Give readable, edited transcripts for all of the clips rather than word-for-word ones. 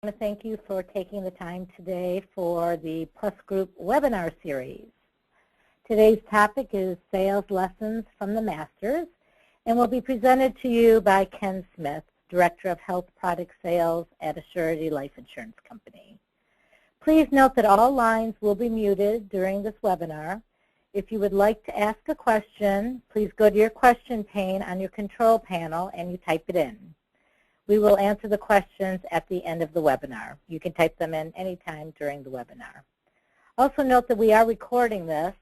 I want to thank you for taking the time today for the Plus Group webinar series. Today's topic is Sales Lessons from the Masters and will be presented to you by Ken Smith, Director of Health Product Sales at Assurity Life Insurance Company. Please note that all lines will be muted during this webinar. If you would like to ask a question, please go to your question pane on your control panel and you type it in. We will answer the questions at the end of the webinar. You can type them in anytime during the webinar. Also note that we are recording this.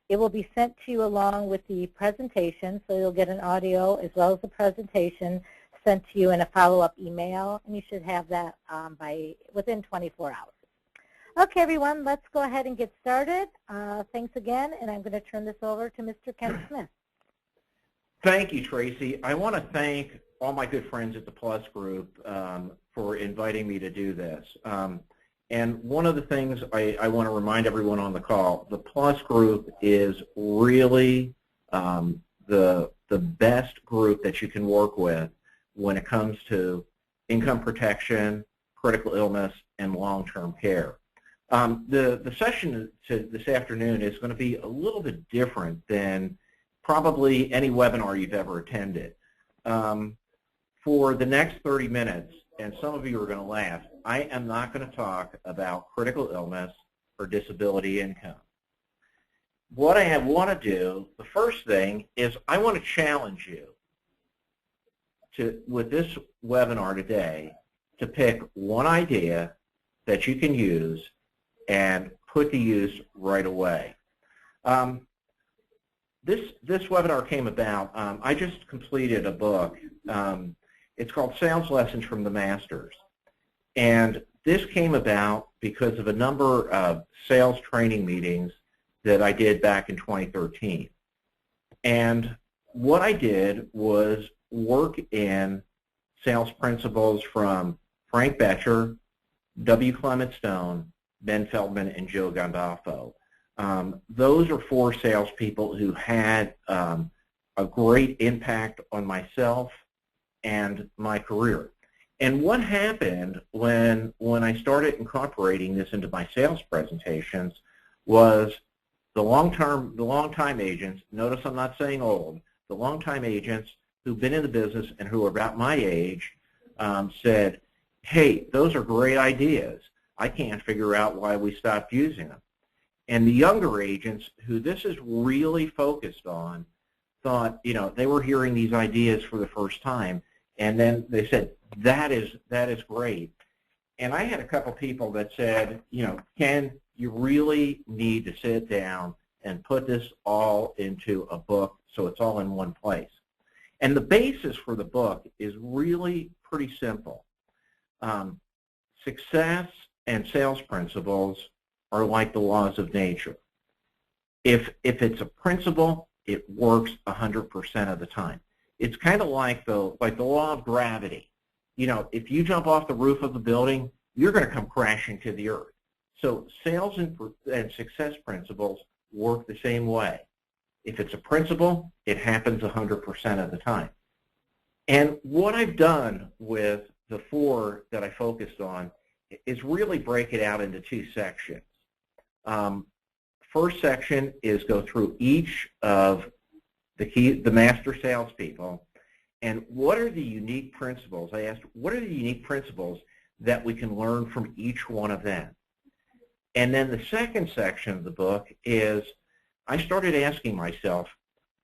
It will be sent to you along with the presentation, so you'll get an audio as well as the presentation sent to you in a follow-up email, and you should have that within 24 hours. Okay, everyone, let's go ahead and get started. Thanks again, and I'm going to turn this over to Mr. Ken Smith. Thank you, Tracy. I want to thank all my good friends at the Plus Group for inviting me to do this. And one of the things I want to remind everyone on the call, the Plus Group is really the best group that you can work with when it comes to income protection, critical illness, and long-term care. The session this afternoon is going to be a little bit different than probably any webinar you've ever attended. For the next 30 minutes, and some of you are going to laugh, I am not going to talk about critical illness or disability income. What I want to do, the first thing, is I want to challenge you with this webinar today, to pick one idea that you can use and put to use right away. This webinar came about, I just completed a book. It's called Sales Lessons from the Masters. And this came about because of a number of sales training meetings that I did back in 2013. And what I did was work in sales principles from Frank Betcher, W. Clement Stone, Ben Feldman, and Joe Gandolfo. Those are four salespeople who had a great impact on myself and my career. And what happened when I started incorporating this into my sales presentations was the long-time agents, notice I'm not saying old, the long-time agents who've been in the business and who are about my age said, hey, those are great ideas. I can't figure out why we stopped using them. And the younger agents who this is really focused on thought, you know, they were hearing these ideas for the first time, and then they said, that is great. And I had a couple people that said, you know, Ken, you really need to sit down and put this all into a book so it's all in one place. And the basis for the book is really pretty simple. Success and sales principles are like the laws of nature. If it's a principle, it works 100% of the time. It's kind of like the law of gravity. You know, if you jump off the roof of a building, you're going to come crashing to the earth. So sales and success principles work the same way. If it's a principle, it happens 100% of the time. And what I've done with the four that I focused on is really break it out into two sections. First section is go through each of the master salespeople, and what are the unique principles? I asked, what are the unique principles that we can learn from each one of them? And then the second section of the book is I started asking myself,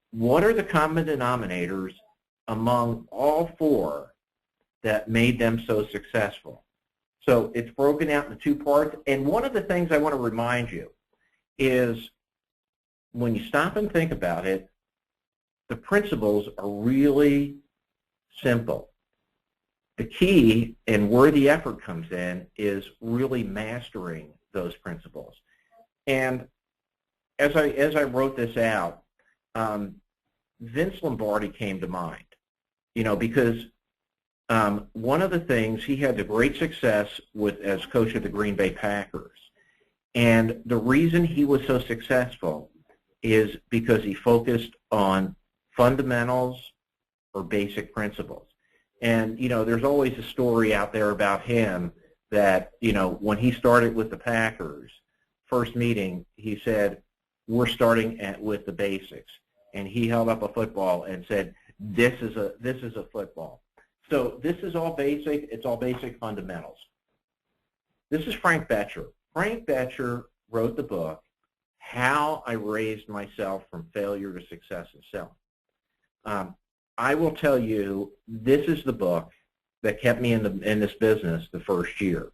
what are the common denominators among all four that made them so successful? So it's broken out into two parts, and one of the things I want to remind you is when you stop and think about it, the principles are really simple. The key and where the effort comes in is really mastering those principles. And as I wrote this out, Vince Lombardi came to mind, you know, because one of the things, he had the great success as coach of the Green Bay Packers. And the reason he was so successful is because he focused on fundamentals or basic principles. And, you know, there's always a story out there about him that, when he started with the Packers, first meeting, he said, we're starting with the basics. And he held up a football and said, this is a football. So this is all basic. It's all basic fundamentals. This is Frank Betcher. Frank Betcher wrote the book, How I Raised Myself from Failure to Success in Selling. I will tell you, this is the book that kept me in this business the first year.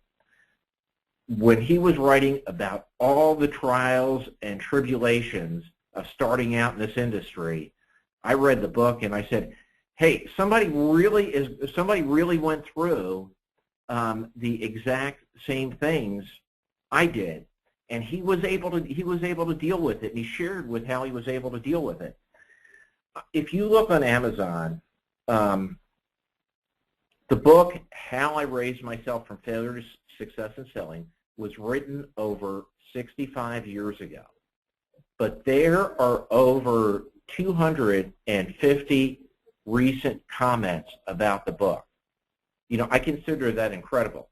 When he was writing about all the trials and tribulations of starting out in this industry, I read the book and I said, hey, somebody really went through the exact same things I did, and he was able to deal with it, and he shared with how he was able to deal with it. If you look on Amazon, the book, How I Raised Myself from Failure to Success in Selling, was written over 65 years ago. But there are over 250 recent comments about the book. I consider that incredible.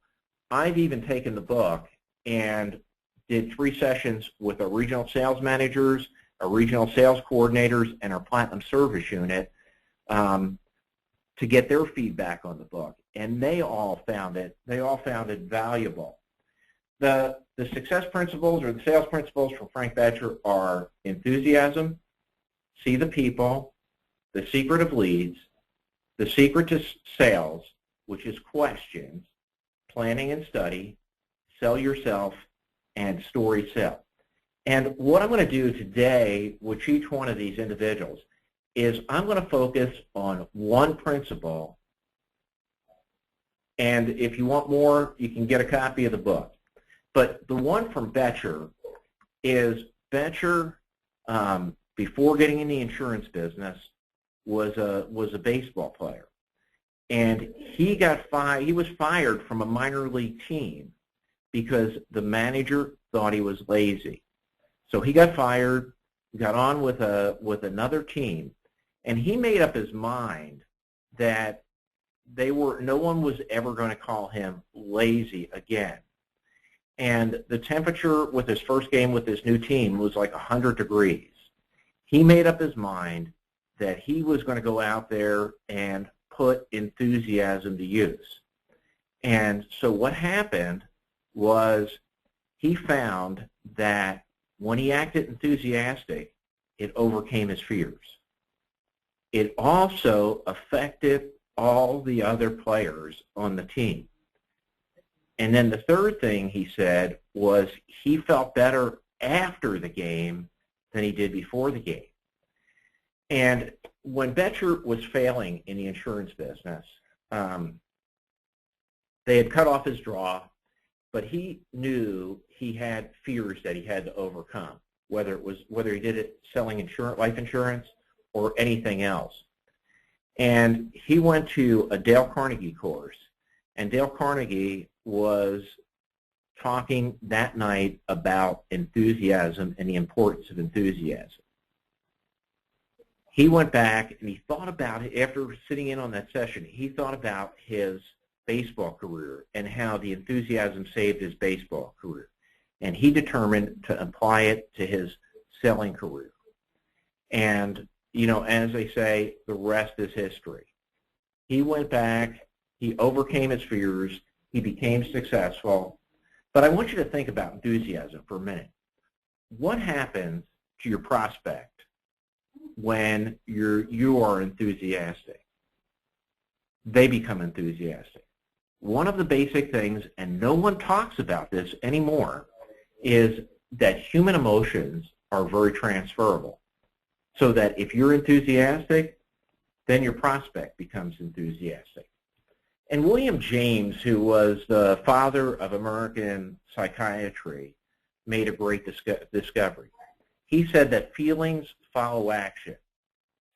I've even taken the book and did 3 sessions with our regional sales managers, our regional sales coordinators, and our Platinum Service Unit to get their feedback on the book, and they all found it valuable. The success principles or the sales principles from Frank Betcher are enthusiasm, see the people, the secret of leads, the secret to sales, which is questions, planning and study, sell yourself, and story sell. And what I'm going to do today with each one of these individuals is I'm going to focus on one principle, and if you want more, you can get a copy of the book. But the one from Betcher is Betcher, before getting in the insurance business, was a baseball player. And he was fired from a minor league team because the manager thought he was lazy. So he got fired, got on with another team, and he made up his mind that no one was ever going to call him lazy again. And the temperature with his first game with his new team was like 100 degrees. He made up his mind that he was going to go out there and put enthusiasm to use. And so what happened was he found that when he acted enthusiastic, it overcame his fears. It also affected all the other players on the team. And then the third thing he said was he felt better after the game than he did before the game. And when Betcher was failing in the insurance business, they had cut off his draw, but he knew he had fears that he had to overcome, whether he did it selling life insurance or anything else. And he went to a Dale Carnegie course, and Dale Carnegie was talking that night about enthusiasm and the importance of enthusiasm. He went back and he thought about it after sitting in on that session. He thought about his baseball career and how the enthusiasm saved his baseball career. And he determined to apply it to his selling career. And, as they say, the rest is history. He went back, he overcame his fears, he became successful. But I want you to think about enthusiasm for a minute. What happens to your prospect when you are enthusiastic? They become enthusiastic. One of the basic things, and no one talks about this anymore, is that human emotions are very transferable. So that if you're enthusiastic, then your prospect becomes enthusiastic. And William James, who was the father of American psychiatry, made a great discovery. He said that feelings follow action.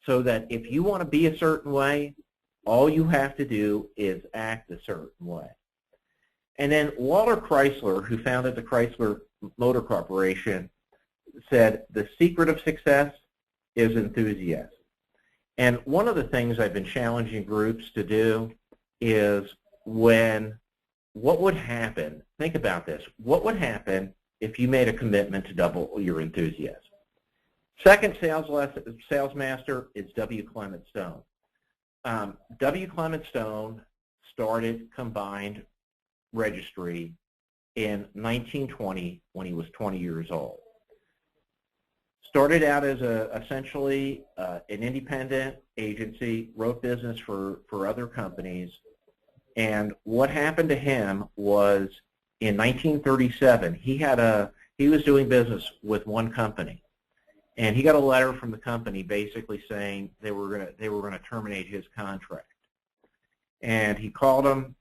So that if you want to be a certain way, all you have to do is act a certain way. And then Walter Chrysler, who founded the Chrysler Motor Corporation, said the secret of success is enthusiasm. And one of the things I've been challenging groups to do is when what would happen, think about this, what would happen if you made a commitment to double your enthusiasm? Second sales master is W. Clement Stone. W. Clement Stone started Combined Registry in 1920 when he was 20 years old. Started out as essentially an independent agency, wrote business for other companies, and what happened to him was in 1937 he was doing business with one company, and he got a letter from the company basically saying they were going to terminate his contract. And he called them,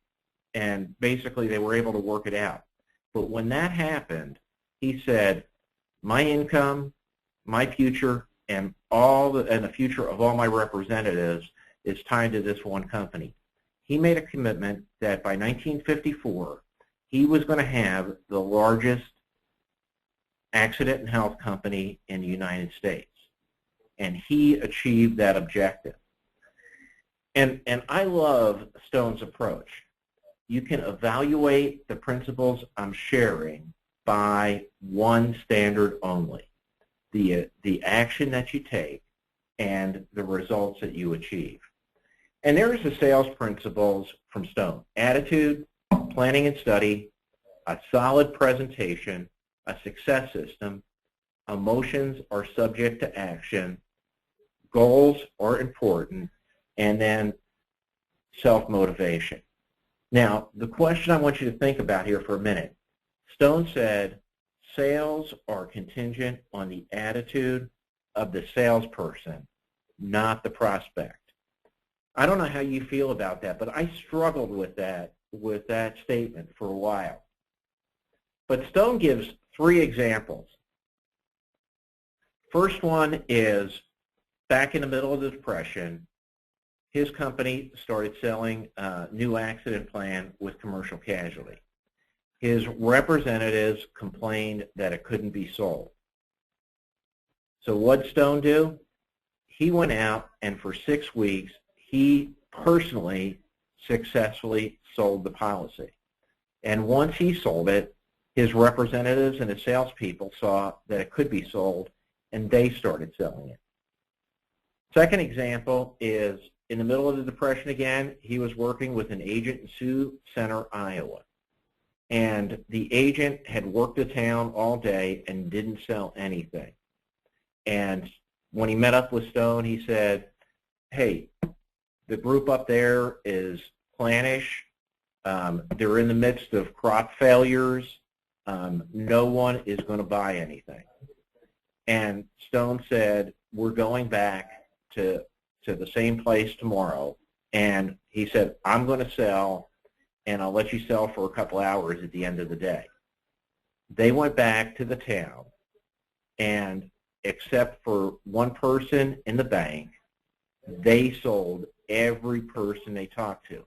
and basically they were able to work it out. But when that happened, he said, my income, my future, and the future of all my representatives is tied to this one company. He made a commitment that by 1954 he was going to have the largest accident and health company in the United States, and he achieved that objective. And I love Stone's approach. You can evaluate the principles I'm sharing by one standard only: the action that you take and the results that you achieve. And there's the sales principles from Stone: attitude, planning and study, a solid presentation, a success system, emotions are subject to action, goals are important, and then self-motivation. Now, the question I want you to think about here for a minute: Stone said sales are contingent on the attitude of the salesperson, not the prospect. I don't know how you feel about that, but I struggled with that statement for a while. But Stone gives 3 examples. First one is back in the middle of the Depression, his company started selling a new accident plan with commercial casualty. His representatives complained that it couldn't be sold. So what did Stone do? He went out, and for 6 weeks, he personally successfully sold the policy. And once he sold it, his representatives and his salespeople saw that it could be sold, and they started selling it. Second example is in the middle of the Depression again, he was working with an agent in Sioux Center, Iowa. And the agent had worked the town all day and didn't sell anything. And when he met up with Stone, he said, hey, the group up there is clannish. They're in the midst of crop failures. No one is going to buy anything. And Stone said, we're going back to the same place tomorrow. And he said, I'm going to sell, and I'll let you sell for a couple hours at the end of the day. They went back to the town, and except for one person in the bank, they sold every person they talked to.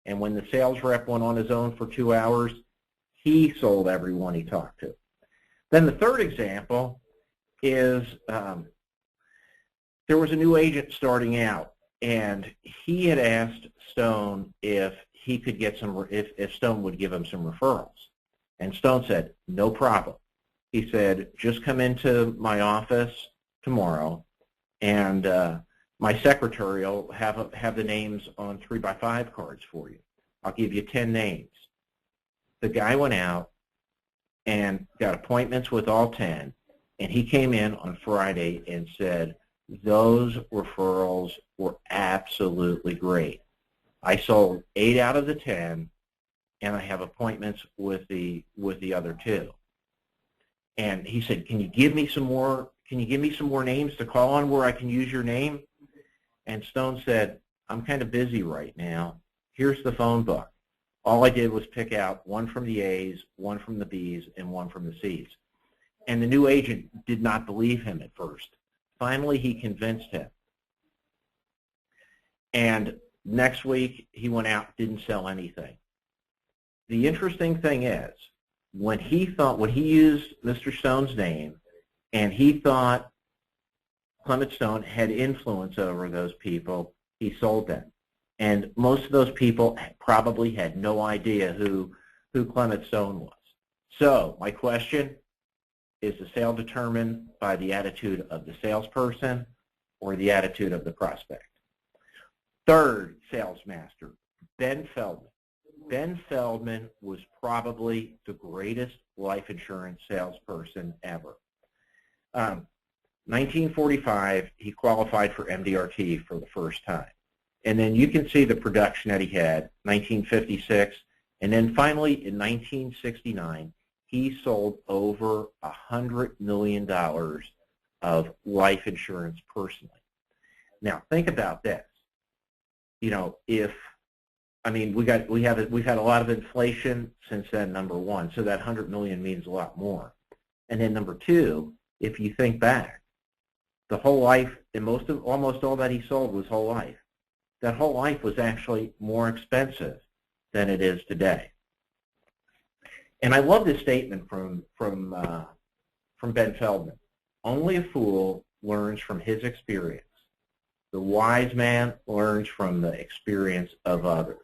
And when the sales rep went on his own for 2 hours, he sold everyone he talked to. Then the third example is there was a new agent starting out, and he had asked Stone if he could get if Stone would give him some referrals. And Stone said, no problem. He said, just come into my office tomorrow, and my secretary will have the names on 3x5 cards for you. I'll give you 10 names. The guy went out and got appointments with all 10, and he came in on Friday and said, those referrals were absolutely great. I sold 8 out of the 10, and I have appointments with the other 2. And he said, can you give me some more names to call on where I can use your name? And Stone said, I'm kind of busy right now. Here's the phone book. All I did was pick out 1 from the A's, 1 from the B's, and 1 from the C's. And the new agent did not believe him at first. Finally, he convinced him. And next week, he went out, didn't sell anything. The interesting thing is, when he used Mr. Stone's name, and he thought Clement Stone had influence over those people, he sold them. And most of those people probably had no idea who who Clement Stone was. So my question, is the sale determined by the attitude of the salesperson or the attitude of the prospect? Third sales master, Ben Feldman. Ben Feldman was probably the greatest life insurance salesperson ever. 1945, he qualified for MDRT for the first time. And then you can see the production that he had, 1956. And then finally, in 1969, he sold over $100 million of life insurance personally. Now, think about this. You know, we've had a lot of inflation since then, number one, so that $100 million means a lot more. And then number two, if you think back, the whole life, and almost all that he sold was whole life. That whole life was actually more expensive than it is today. And I love this statement from Ben Feldman. Only a fool learns from his experience. The wise man learns from the experience of others.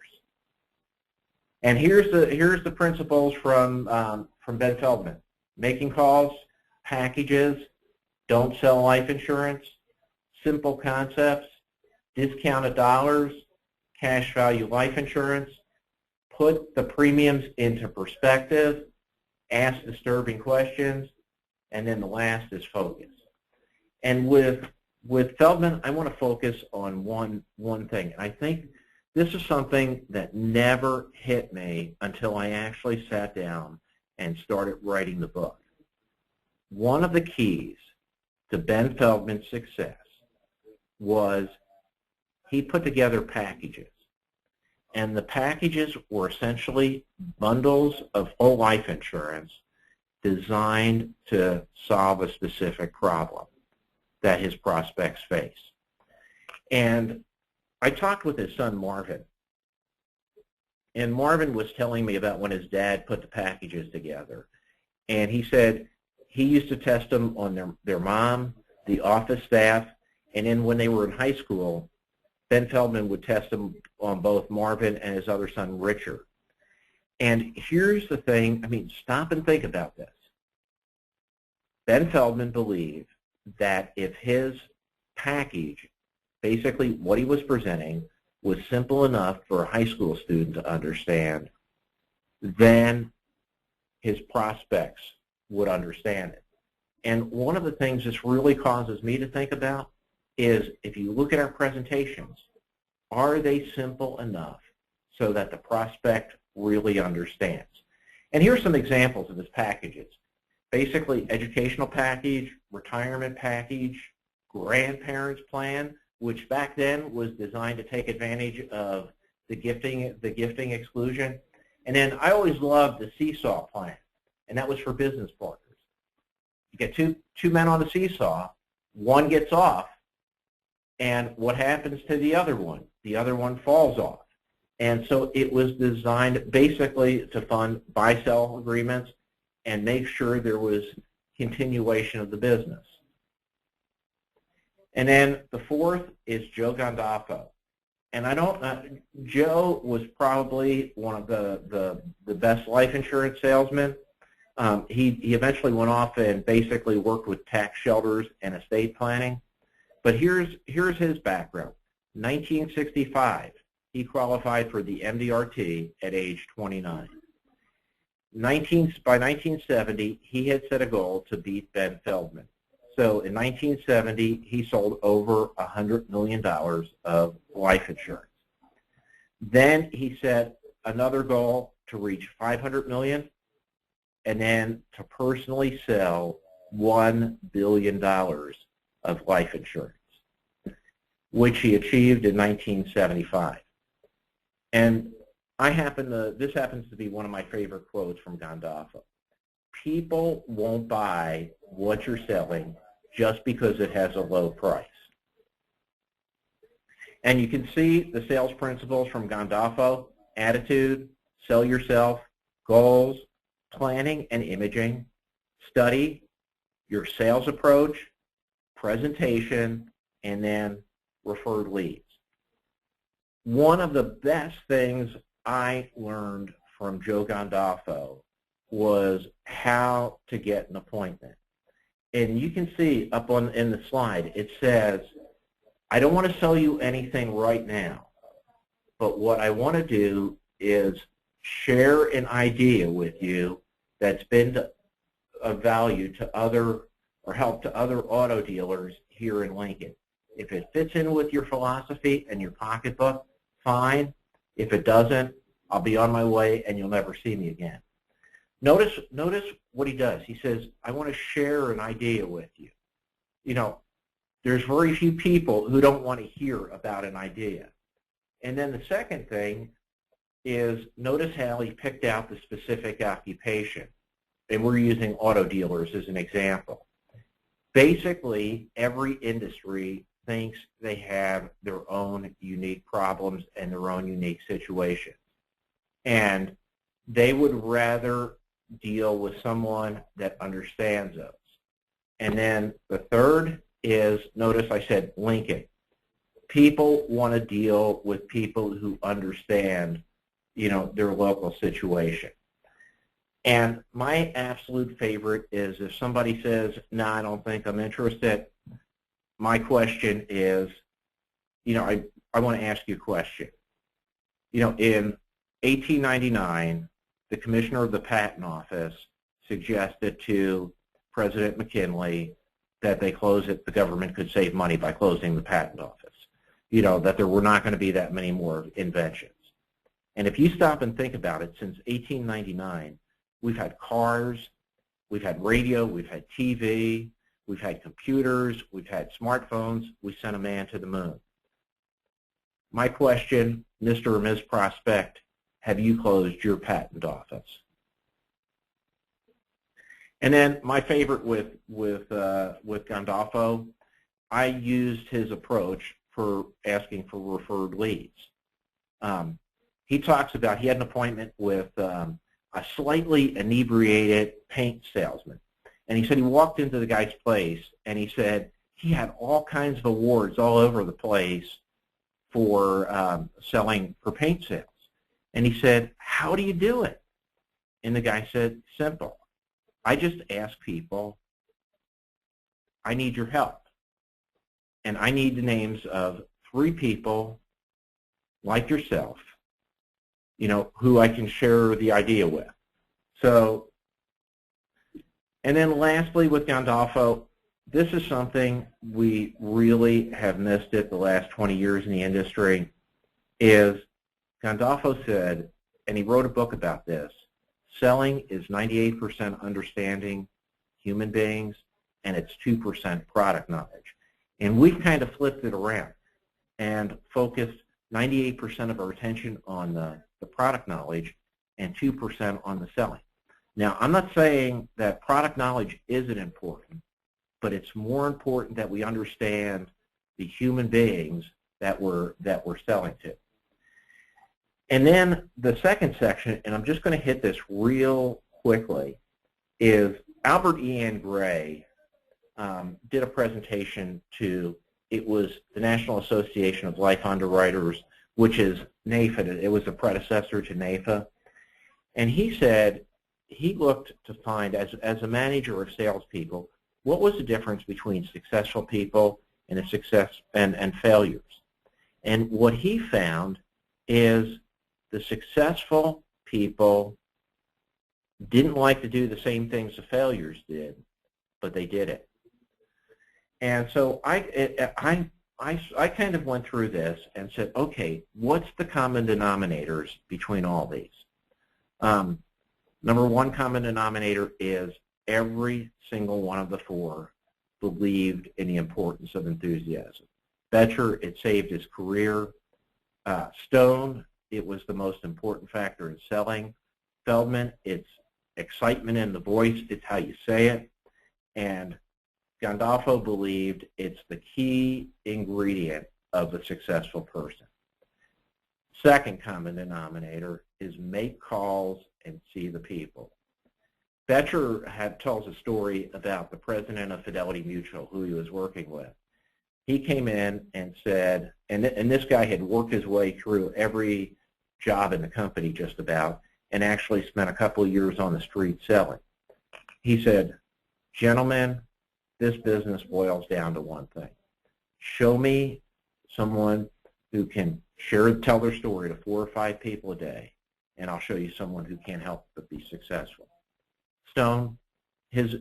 And here's the principles from Ben Feldman: making calls, packages, don't sell life insurance, simple concepts, discounted dollars, cash value life insurance, put the premiums into perspective, ask disturbing questions, and then the last is focus. And with Feldman, I want to focus on one thing. And I think this is something that never hit me until I actually sat down and started writing the book. One of the keys to Ben Feldman's success was he put together packages. And the packages were essentially bundles of whole life insurance designed to solve a specific problem that his prospects face. And I talked with his son Marvin, and Marvin was telling me about when his dad put the packages together. And he said he used to test them on their mom, the office staff, and then when they were in high school, Ben Feldman would test them on both Marvin and his other son, Richard. And here's the thing, stop and think about this. Ben Feldman believed that if his package, basically what he was presenting, was simple enough for a high school student to understand, then his prospects would understand it. And one of the things this really causes me to think about is, if you look at our presentations, are they simple enough so that the prospect really understands? And here's some examples of his packages. Basically, educational package, retirement package, grandparents plan, which back then was designed to take advantage of the gifting exclusion. And then I always loved the seesaw plan, and that was for business partners. You get two men on the seesaw, one gets off, and what happens to the other one? The other one falls off. And so it was designed basically to fund buy-sell agreements and make sure there was continuation of the business. And then the fourth is Joe Gandolfo. And Joe was probably one of the best life insurance salesmen. He eventually went off and basically worked with tax shelters and estate planning. But here's his background. 1965, he qualified for the MDRT at age 29. By 1970, he had set a goal to beat Ben Feldman. So in 1970, he sold over $100 million of life insurance. Then he set another goal to reach $500 million, and then to personally sell $1 billion of life insurance, which he achieved in 1975. And this happens to be one of my favorite quotes from Gandolfo. People won't buy what you're selling just because it has a low price. And you can see the sales principles from Gandolfo: attitude, sell yourself, goals, planning and imaging, study, your sales approach, presentation, and then referred leads. One of the best things I learned from Joe Gandolfo was how to get an appointment. And you can see up in the slide, it says, I don't want to sell you anything right now, but what I want to do is share an idea with you that's been of value to other or help to other auto dealers here in Lincoln. If it fits in with your philosophy and your pocketbook, fine. If it doesn't, I'll be on my way and you'll never see me again. Notice what he does. He says, I want to share an idea with you. You know, there's very few people who don't want to hear about an idea. And then the second thing is, notice how he picked out the specific occupation. And we're using auto dealers as an example. Basically, every industry thinks they have their own unique problems and their own unique situations. And they would rather deal with someone that understands those. And then the third is, notice I said Lincoln. People want to deal with people who understand, you know, their local situation. And my absolute favorite is if somebody says, no, I don't think I'm interested, my question is, you know, I want to ask you a question. You know, in 1899, the commissioner of the patent office suggested to President McKinley that they close it, the government could save money by closing the patent office. You know, that there were not going to be that many more inventions. And if you stop and think about it, since 1899, we've had cars, we've had radio, we've had TV, we've had computers, we've had smartphones, we sent a man to the moon. My question, Mr. or Ms. Prospect, have you closed your patent office? And then my favorite with Gandolfo, I used his approach for asking for referred leads. He talks about he had an appointment with a slightly inebriated paint salesman. And he said he walked into the guy's place and he said he had all kinds of awards all over the place for selling for paint sales. And he said, how do you do it? And the guy said, simple. I just ask people, I need your help. And I need the names of 3 people like yourself, you know, who I can share the idea with. So, and then lastly with Gandolfo, this is something we really have missed it the last 20 years in the industry, is Gandolfo said, and he wrote a book about this, selling is 98% understanding human beings and it's 2% product knowledge. And we've kind of flipped it around and focused 98% of our attention on the product knowledge and 2% on the selling. Now, I'm not saying that product knowledge isn't important, but it's more important that we understand the human beings that we're selling to. And then the second section, and I'm just going to hit this real quickly, is Albert Ian Gray did a presentation to, it was the National Association of Life Underwriters, which is NAIFA. It was a predecessor to NAIFA. And he said he looked to find, as a manager of salespeople, what was the difference between successful people and and failures. And what he found is the successful people didn't like to do the same things the failures did, but they did it. And so I kind of went through this and said, okay, what's the common denominators between all these? Number one common denominator is every single one of the 4 believed in the importance of enthusiasm. Betcher, it saved his career. Stone, it was the most important factor in selling. Feldman, it's excitement in the voice, it's how you say it. And Gandolfo believed it's the key ingredient of a successful person. Second common denominator is make calls and see the people. Betcher tells a story about the president of Fidelity Mutual, who he was working with. He came in and said, and this guy had worked his way through every job in the company just about, and actually spent a couple of years on the street selling. He said, "Gentlemen, this business boils down to one thing. Show me someone who can tell their story to 4 or 5 people a day, and I'll show you someone who can't help but be successful." Stone, his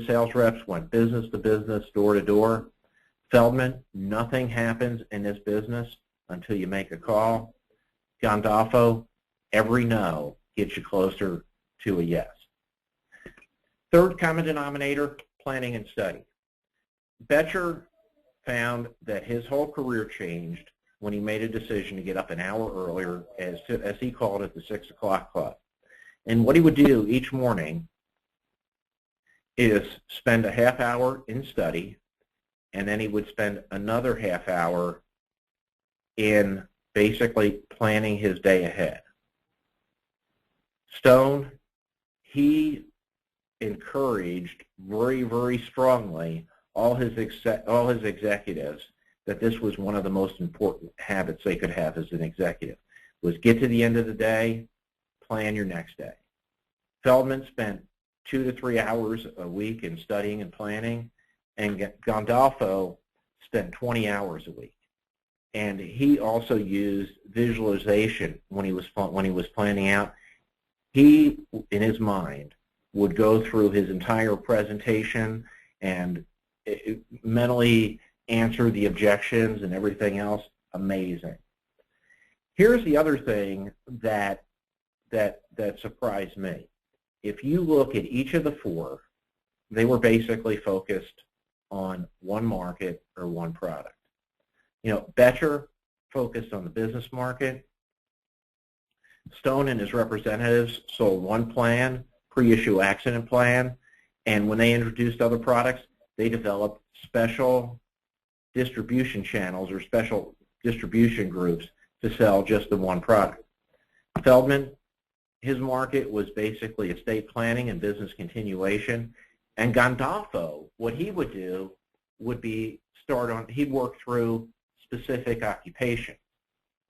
sales reps went business to business, door to door. Feldman, nothing happens in this business until you make a call. Gandolfo, every no gets you closer to a yes. Third common denominator, planning and study. Betcher found that his whole career changed when he made a decision to get up an hour earlier, as he called it, the 6 o'clock club. And what he would do each morning is spend a half hour in study, and then he would spend another half hour in basically planning his day ahead. Stone, he encouraged very, very strongly all his executives that this was one of the most important habits they could have as an executive, was get to the end of the day, plan your next day. Feldman spent 2 to 3 hours a week in studying and planning, and Gandolfo spent 20 hours a week. And he also used visualization when he was planning out. He, in his mind, would go through his entire presentation and mentally answer the objections and everything else. Amazing. Here's the other thing that surprised me. If you look at each of the 4, they were basically focused on one market or one product. You know, Betcher focused on the business market. Stone and his representatives sold one plan, pre-issue accident plan, and when they introduced other products, they developed special distribution channels or special distribution groups to sell just the one product. Feldman, his market was basically estate planning and business continuation. And Gandolfo, what he would do would be he'd work through specific occupations.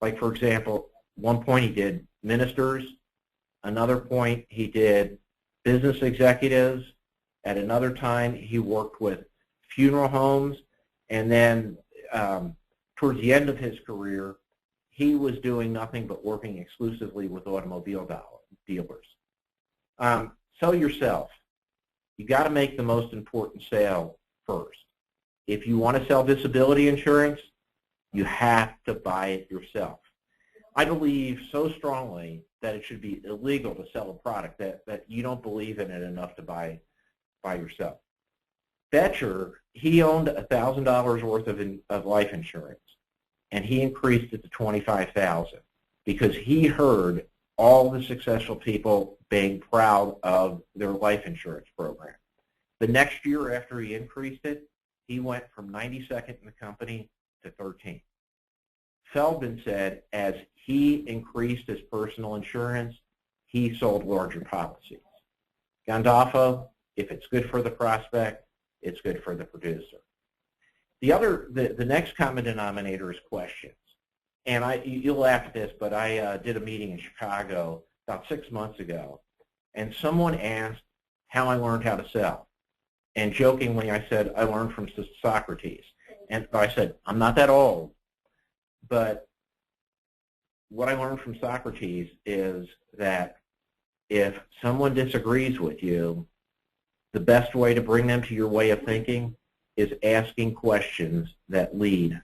Like, for example, one point he did ministers, another point he did business executives, at another time he worked with funeral homes, and then towards the end of his career, he was doing nothing but working exclusively with automobile dealers. Sell yourself. You got to make the most important sale first. If you want to sell disability insurance, you have to buy it yourself. I believe so strongly that it should be illegal to sell a product that you don't believe in it enough to buy yourself. Betcher, he owned $1,000 worth of life insurance, and he increased it to $25,000 because he heard all the successful people being proud of their life insurance program. The next year after he increased it, he went from 92nd in the company to 13th. Feldman said as he increased his personal insurance, he sold larger policies. Gandolfo, if it's good for the prospect, it's good for the producer. The next common denominator is questions. And you'll laugh at this, but I did a meeting in Chicago about 6 months ago, and someone asked how I learned how to sell. And jokingly, I said, I learned from Socrates. And I said, I'm not that old, but what I learned from Socrates is that if someone disagrees with you, the best way to bring them to your way of thinking is asking questions that lead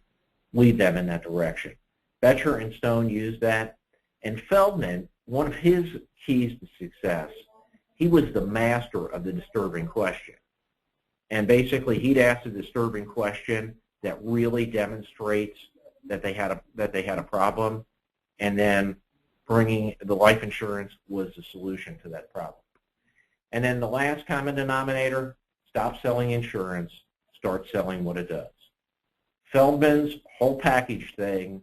them in that direction. Betcher and Stone used that. And Feldman, one of his keys to success, he was the master of the disturbing question. And basically, he'd ask a disturbing question that really demonstrates that they had a problem, and then bringing the life insurance was the solution to that problem. And then the last common denominator, stop selling insurance, start selling what it does. Feldman's whole package thing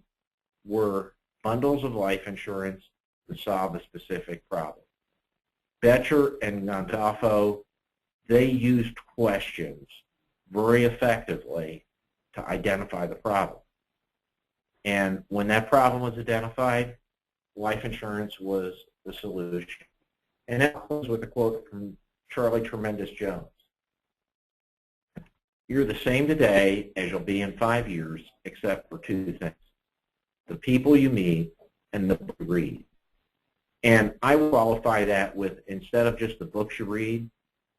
were bundles of life insurance to solve a specific problem. Betcher and Gandolfo, they used questions very effectively to identify the problem. And when that problem was identified, life insurance was the solution. And that closes with a quote from Charlie Tremendous Jones. You're the same today as you'll be in 5 years, except for two things: the people you meet and the book you read. And I will qualify that with, instead of just the books you read,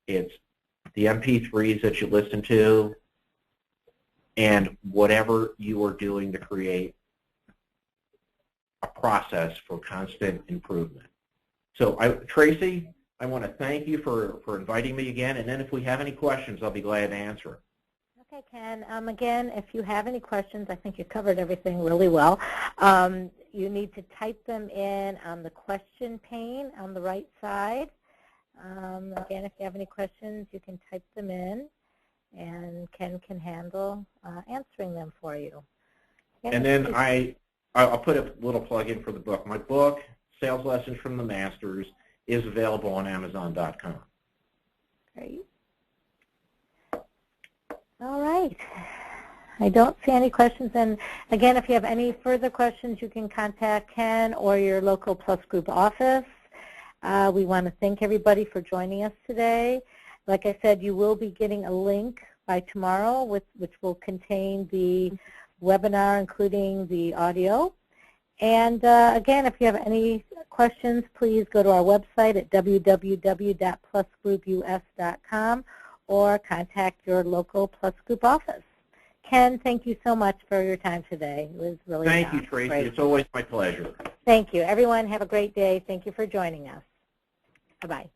it's the MP3s that you listen to and whatever you are doing to create a process for constant improvement. So, Tracy, I want to thank you for inviting me again, and then if we have any questions, I'll be glad to answer them. Okay, Ken. Again, if you have any questions, I think you covered everything really well. You need to type them in on the question pane on the right side. Again, if you have any questions, you can type them in, and Ken can handle answering them for you. And then I'll put a little plug in for the book. My book, Sales Lessons from the Masters, is available on Amazon.com. Great. All right. I don't see any questions. And again, if you have any further questions, you can contact Ken or your local Plus Group office. We want to thank everybody for joining us today. Like I said, you will be getting a link by tomorrow, which will contain the webinar, including the audio. And again, if you have any questions, please go to our website at www.plusgroups.com or contact your local Plus Group office. Ken, thank you so much for your time today. It was really Thank you, Tracy. Great. It's always my pleasure. Thank you. Everyone, have a great day. Thank you for joining us. Bye-bye.